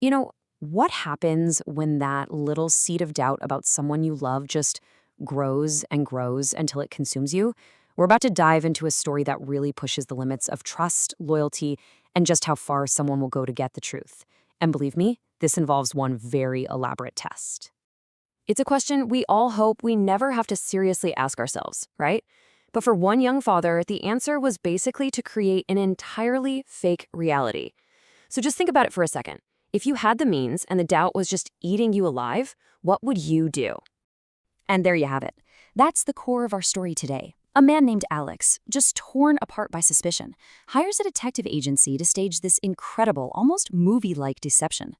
You know, what happens when that little seed of doubt about someone you love just grows and grows until it consumes you? We're about to dive into a story that really pushes the limits of trust, loyalty, and just how far someone will go to get the truth. And believe me, this involves one very elaborate test. It's a question we all hope we never have to seriously ask ourselves, right? But for one young father, the answer was basically to create an entirely fake reality. So just think about it for a second. If you had the means and the doubt was just eating you alive, what would you do? And there you have it. That's the core of our story today. A man named Alex, just torn apart by suspicion, hires a detective agency to stage this incredible, almost movie-like deception.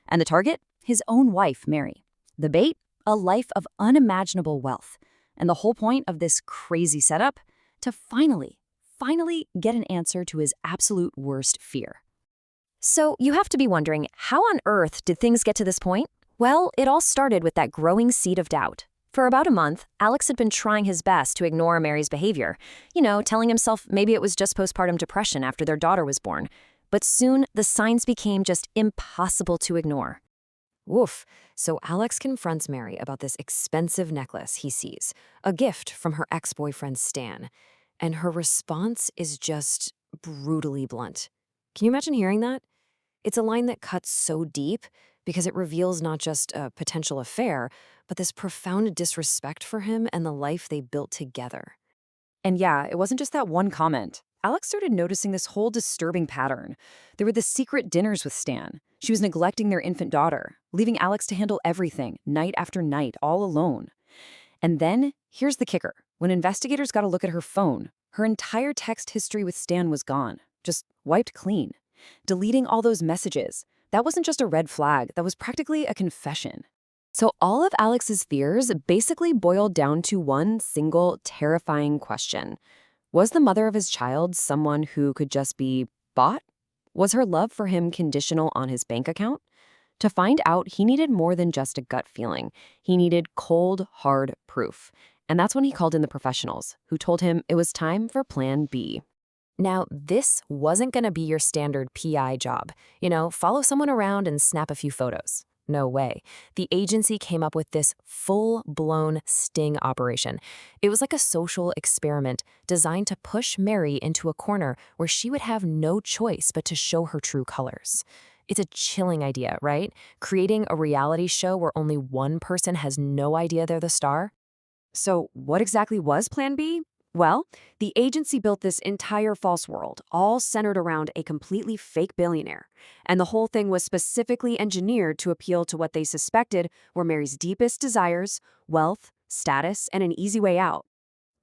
And the target? His own wife, Mary. The bait? A life of unimaginable wealth. And the whole point of this crazy setup? To finally get an answer to his absolute worst fear. So you have to be wondering, how on earth did things get to this point? Well, it all started with that growing seed of doubt. For about a month, Alex had been trying his best to ignore Mary's behavior, telling himself maybe it was just postpartum depression after their daughter was born. But soon, the signs became just impossible to ignore. Woof. So Alex confronts Mary about this expensive necklace he sees, a gift from her ex-boyfriend Stan. And her response is just brutally blunt. Can you imagine hearing that? It's a line that cuts so deep because it reveals not just a potential affair, but this profound disrespect for him and the life they built together. And yeah, it wasn't just that one comment. Alex started noticing this whole disturbing pattern. There were the secret dinners with Stan. She was neglecting their infant daughter, leaving Alex to handle everything, night after night, all alone. And then, here's the kicker. When investigators got a look at her phone, her entire text history with Stan was gone, just wiped clean. Deleting all those messages, that wasn't just a red flag, that was practically a confession. So all of Alex's fears basically boiled down to one single terrifying question. Was the mother of his child someone who could just be bought? Was her love for him conditional on his bank account? To find out, he needed more than just a gut feeling. He needed cold, hard proof. And that's when he called in the professionals, who told him it was time for Plan B. Now, this wasn't going to be your standard PI job. Follow someone around and snap a few photos. No way. The agency came up with this full-blown sting operation. It was like a social experiment designed to push Mary into a corner where she would have no choice but to show her true colors. It's a chilling idea, right? Creating a reality show where only one person has no idea they're the star. So what exactly was Plan B? Well, the agency built this entire false world, all centered around a completely fake billionaire. And the whole thing was specifically engineered to appeal to what they suspected were Mary's deepest desires, wealth, status, and an easy way out.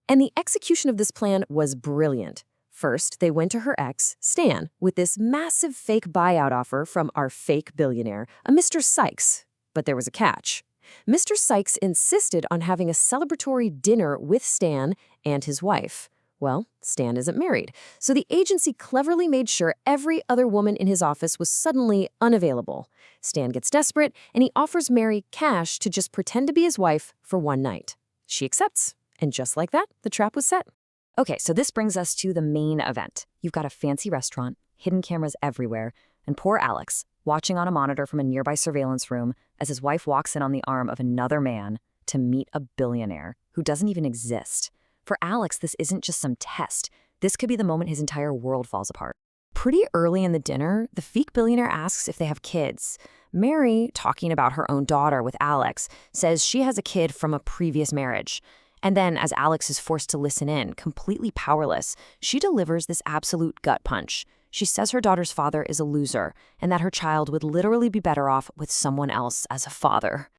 And the execution of this plan was brilliant. First, they went to her ex, Stan, with this massive fake buyout offer from our fake billionaire, a Mr. Sykes. But there was a catch. Mr. Sykes insisted on having a celebratory dinner with Stan and his wife. Well, Stan isn't married, so the agency cleverly made sure every other woman in his office was suddenly unavailable. Stan gets desperate, and he offers Mary cash to just pretend to be his wife for one night. She accepts, and just like that, the trap was set. Okay, so this brings us to the main event. You've got a fancy restaurant, hidden cameras everywhere, and poor Alex, watching on a monitor from a nearby surveillance room as his wife walks in on the arm of another man to meet a billionaire who doesn't even exist. For Alex, this isn't just some test. This could be the moment his entire world falls apart. Pretty early in the dinner, the fake billionaire asks if they have kids. Mary, talking about her own daughter with Alex, says she has a kid from a previous marriage. And then, as Alex is forced to listen in, completely powerless, she delivers this absolute gut punch. She says her daughter's father is a loser and that her child would literally be better off with someone else as a father.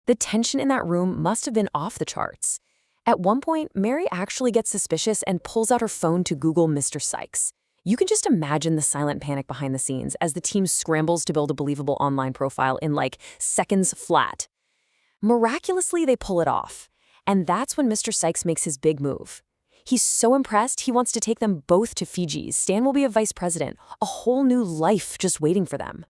The tension in that room must have been off the charts. At one point, Mary actually gets suspicious and pulls out her phone to Google Mr. Sykes. You can just imagine the silent panic behind the scenes as the team scrambles to build a believable online profile in seconds flat. Miraculously, they pull it off. And that's when Mr. Sykes makes his big move. He's so impressed, he wants to take them both to Fiji. Stan will be a vice president, a whole new life just waiting for them.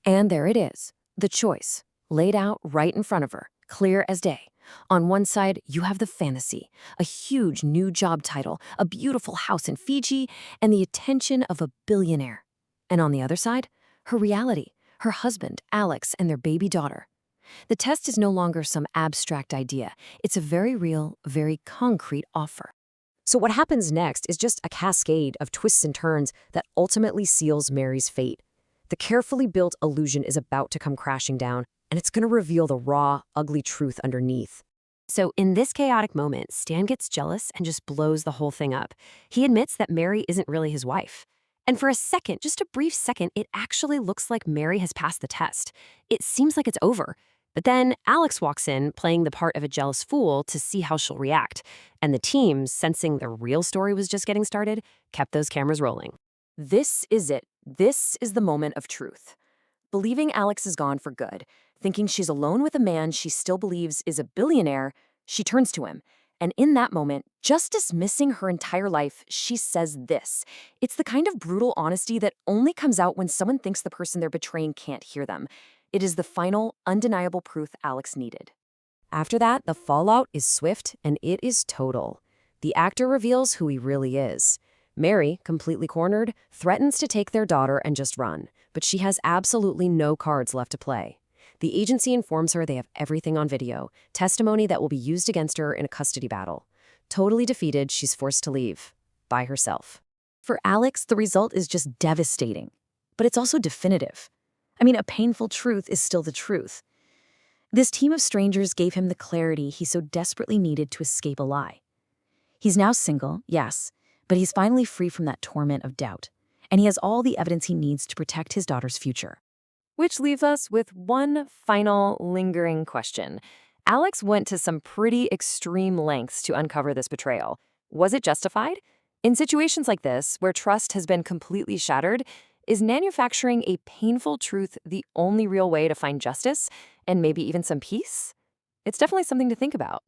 And there it is, the choice, laid out right in front of her, clear as day. On one side, you have the fantasy, a huge new job title, a beautiful house in Fiji, and the attention of a billionaire. And on the other side, her reality, her husband, Alex, and their baby daughter. The test is no longer some abstract idea. It's a very real, very concrete offer. So what happens next is just a cascade of twists and turns that ultimately seals Mary's fate. The carefully built illusion is about to come crashing down, and it's going to reveal the raw, ugly truth underneath. So in this chaotic moment, Stan gets jealous and just blows the whole thing up. He admits that Mary isn't really his wife. And for a second, just a brief second, it actually looks like Mary has passed the test. It seems like it's over. But then Alex walks in, playing the part of a jealous fool to see how she'll react. And the team, sensing the real story was just getting started, kept those cameras rolling. This is it. This is the moment of truth. Believing Alex is gone for good, thinking she's alone with a man she still believes is a billionaire, she turns to him. And in that moment, just dismissing her entire life, she says this. It's the kind of brutal honesty that only comes out when someone thinks the person they're betraying can't hear them. It is the final, undeniable proof Alex needed. After that, the fallout is swift and it is total. The actor reveals who he really is. Mary, completely cornered, threatens to take their daughter and just run, but she has absolutely no cards left to play. The agency informs her they have everything on video, testimony that will be used against her in a custody battle. Totally defeated, she's forced to leave, by herself. For Alex, the result is just devastating, but it's also definitive. I mean, a painful truth is still the truth. This team of strangers gave him the clarity he so desperately needed to escape a lie. He's now single, yes, but he's finally free from that torment of doubt, and he has all the evidence he needs to protect his daughter's future. Which leaves us with one final lingering question. Alex went to some pretty extreme lengths to uncover this betrayal. Was it justified? In situations like this, where trust has been completely shattered, is manufacturing a painful truth the only real way to find justice and maybe even some peace? It's definitely something to think about.